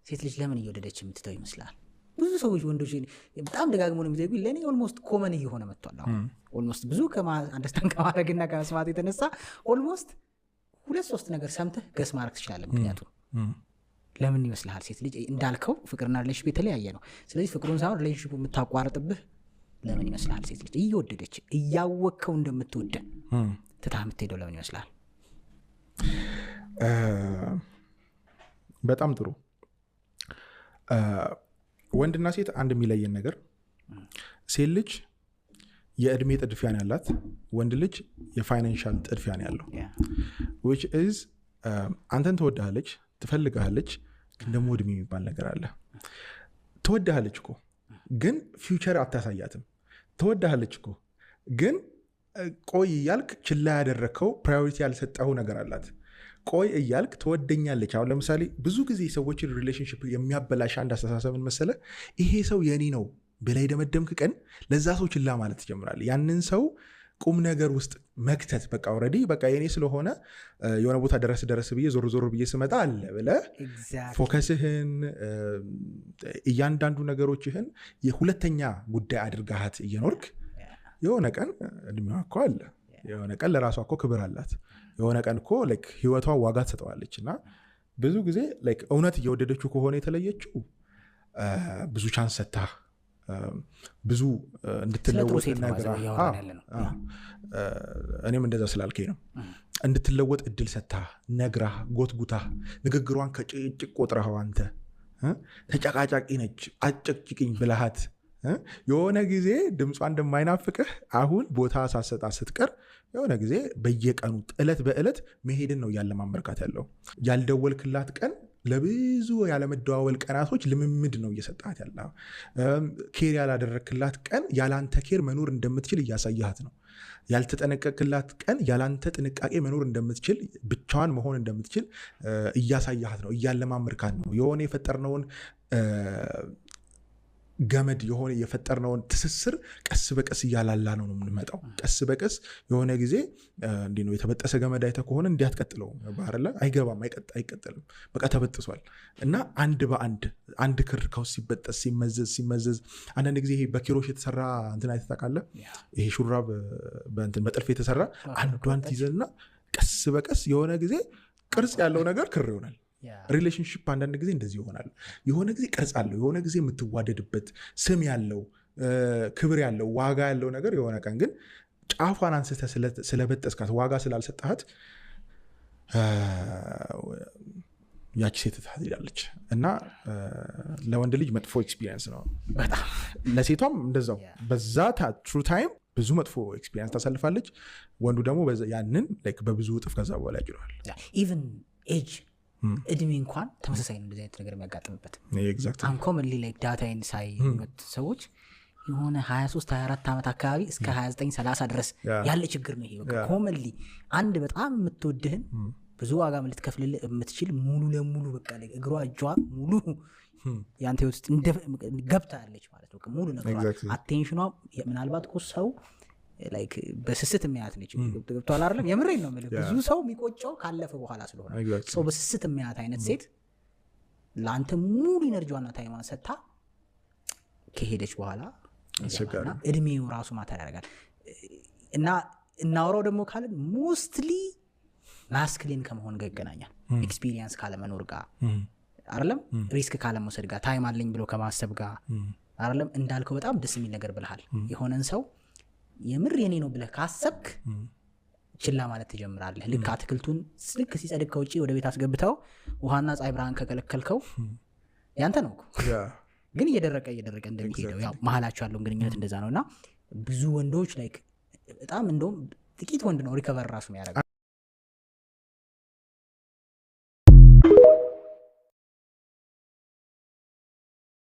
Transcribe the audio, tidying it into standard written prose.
ሴት ልጅ ለምን እየወደደች የምትተው ይመስላል? ብዙ ሰዎች ወንዶች በጣም ደጋግሞ ነው የሚጠይቁኝ። ለእኔ ኦልሞስት ኮመን እየሆነ መጥቷል። አሁን ኦልሞስት ብዙ አንደርስታንድ ከማድረግና ከመስማት የተነሳ ኦልሞስት 2-3 ነገር ሰምተህ ገስ ማድረግ ትችላለህ። ምክንያቱም ለምን ይመስልሃል ሴት ልጅ እንዳልከው ፍቅርና ሪሌሽንሽፕ የተለያየ ነው። ስለዚህ ፍቅሩን ሳይሆን ሪሌሽንሽፑ የምታቋርጥብህ ለምን ይመስልሃል? ሴት ልጅ እየወደደች እያወቅከው እንደምትወደ ትታ የምትሄደው ለምን ይመስልሃል? በጣም ጥሩ። ወንድና ሴት አንድ የሚለየን ነገር ሴት ልጅ የእድሜ ጥድፊያን ያላት፣ ወንድ ልጅ የፋይናንሻል ጥድፊያን ያለው which is አንተን ትወድሃለች፣ ትፈልግሃለች፣ ግን ደግሞ እድሜ የሚባል ነገር አለ። ትወድሃለች እኮ ግን ፊውቸር አታሳያትም። ትወድሃለች እኮ ግን ቆይ እያልክ ችላ ያደረግከው ፕራዮሪቲ ያልሰጠኸው ነገር አላት። ቆይ እያልክ ትወደኛለች። አሁን ለምሳሌ ብዙ ጊዜ ሰዎችን ሪሌሽንሽፕ የሚያበላሽ አንድ አስተሳሰብን መሰለ፣ ይሄ ሰው የኔ ነው ብላ የደመደምክ ቀን ለዛ ሰው ችላ ማለት ትጀምራለህ። ያንን ሰው ቁም ነገር ውስጥ መክተት በቃ ኦልሬዲ በቃ የኔ ስለሆነ የሆነ ቦታ ደረስ ብዬ ዞር ብዬ ስመጣ አለ ብለህ ፎከስህን እያንዳንዱ ነገሮችህን የሁለተኛ ጉዳይ አድርጋሃት እየኖርክ የሆነ ቀን እድሜዋ እኮ አለ፣ የሆነ ቀን ለራሷ እኮ ክብር አላት፣ የሆነ ቀን እኮ ህይወቷ ዋጋ ትሰጠዋለች። እና ብዙ ጊዜ እውነት እየወደደችው ከሆነ የተለየችው ብዙ ቻንስ ሰጥታ ብዙ እንድትለወጥ ነገር እኔም እንደዛ ስላልከኝ ነው እንድትለወጥ እድል ሰጥታ ነግራ ጎትጉታ ንግግሯን ከጭቅጭቅ ቆጥረኸው አንተ ተጨቃጫቂ ነች አጨቅጭቅኝ ብልሃት የሆነ ጊዜ ድምጿ እንደማይናፍቅህ አሁን ቦታ ሳሰጣ ስትቀር የሆነ ጊዜ በየቀኑ ዕለት በዕለት መሄድን ነው ያለማመርካት ያለው። ያልደወልክላት ቀን ለብዙ ያለመደዋወል ቀናቶች ልምምድ ነው እየሰጣት ያለው። ኬር ያላደረክላት ቀን ያላንተ ኬር መኖር እንደምትችል እያሳያት ነው። ያልተጠነቀቅላት ቀን ያላንተ ጥንቃቄ መኖር እንደምትችል ብቻዋን መሆን እንደምትችል እያሳያት ነው፣ እያለማመርካት ነው። የሆነ የፈጠርነውን ገመድ የሆነ የፈጠርነውን ትስስር ቀስ በቀስ እያላላ ነው የምንመጣው። ቀስ በቀስ የሆነ ጊዜ እንዲህ ነው የተበጠሰ ገመድ አይተህ ከሆነ እንዲያትቀጥለው ባህር ላይ አይገባም፣ አይቀጥልም፣ በቃ ተበጥሷል። እና አንድ በአንድ አንድ ክር ከውስጥ ሲበጠስ ሲመዘዝ አንዳንድ ጊዜ ይሄ በኪሮሽ የተሰራ እንትን አይተህ ታውቃለህ? ይሄ ሹራብ በጥልፍ የተሰራ አንዷን ትይዘልና ቀስ በቀስ የሆነ ጊዜ ቅርጽ ያለው ነገር ክር ይሆናል። ሪሌሽንሽፕ አንዳንድ ጊዜ እንደዚህ ይሆናል። የሆነ ጊዜ ቅርጽ አለው፣ የሆነ ጊዜ የምትዋደድበት ስም ያለው ክብር ያለው ዋጋ ያለው ነገር የሆነ ቀን ግን ጫፏን አንስተህ ስለበጠስካት ዋጋ ስላልሰጣት ያቺ ሴት ትሄዳለች። እና ለወንድ ልጅ መጥፎ ኤክስፒሪየንስ ነው በጣም፣ ለሴቷም እንደዛው በዛ ትሩ ታይም ብዙ መጥፎ ኤክስፒሪየንስ ታሳልፋለች። ወንዱ ደግሞ ያንን በብዙ እጥፍ ከዛ በኋላ ያጭለዋል። ኢቨን ኤጅ እድሜ እንኳን ተመሳሳይ ነው እንደዚህ አይነት ነገር የሚያጋጥምበት። አንኮመንሊ ዳታይን ሳይ ሰዎች የሆነ 23-24 ዓመት አካባቢ እስከ 29-30 ድረስ ያለ ችግር ነው ይሄ። ኮመንሊ አንድ በጣም የምትወድህን ብዙ ዋጋ ልትከፍልልህ የምትችል ሙሉ ለሙሉ በቃ እግሯ እጇ ሙሉ ያንተ ውስጥ ገብታ ያለች ማለት ነው። ሙሉ ነገሯ አቴንሽኗ ምናልባት እኮ ሰው በስስት የሚያት ነች። ገብቷል አይደለም? የምሬን ነው የምልህ። ብዙ ሰው የሚቆጨው ካለፈ በኋላ ስለሆነ ሰው በስስት የሚያት አይነት ሴት ለአንተ ሙሉ ኢነርጂዋና ታይሟን ሰጥታ ከሄደች በኋላ እድሜው ራሱ ማተር ያደርጋል። እና እናውራው ደግሞ ካለን ሞስትሊ ማስክሊን ከመሆን ጋር ይገናኛል። ኤክስፒሪየንስ ካለመኖር ጋር አይደለም፣ ሪስክ ካለመውሰድ ጋር፣ ታይም አለኝ ብሎ ከማሰብ ጋር አይደለም። እንዳልከው በጣም ደስ የሚል ነገር ብለሃል። የሆነን ሰው የምር የኔ ነው ብለህ ካሰብክ ችላ ማለት ትጀምራለህ። ልክ አትክልቱን ልክ ሲጸድቅ ከውጭ ወደ ቤት አስገብተው ውሃና ፀሐይ ብርሃን ከከለከልከው ያንተ ነው ግን እየደረቀ እንደሚሄደው ያው መሀላቸው ያለውን ግንኙነት እንደዛ ነው። እና ብዙ ወንዶች በጣም እንደውም ጥቂት ወንድ ነው ሪከቨር ራሱ የሚያደርገው።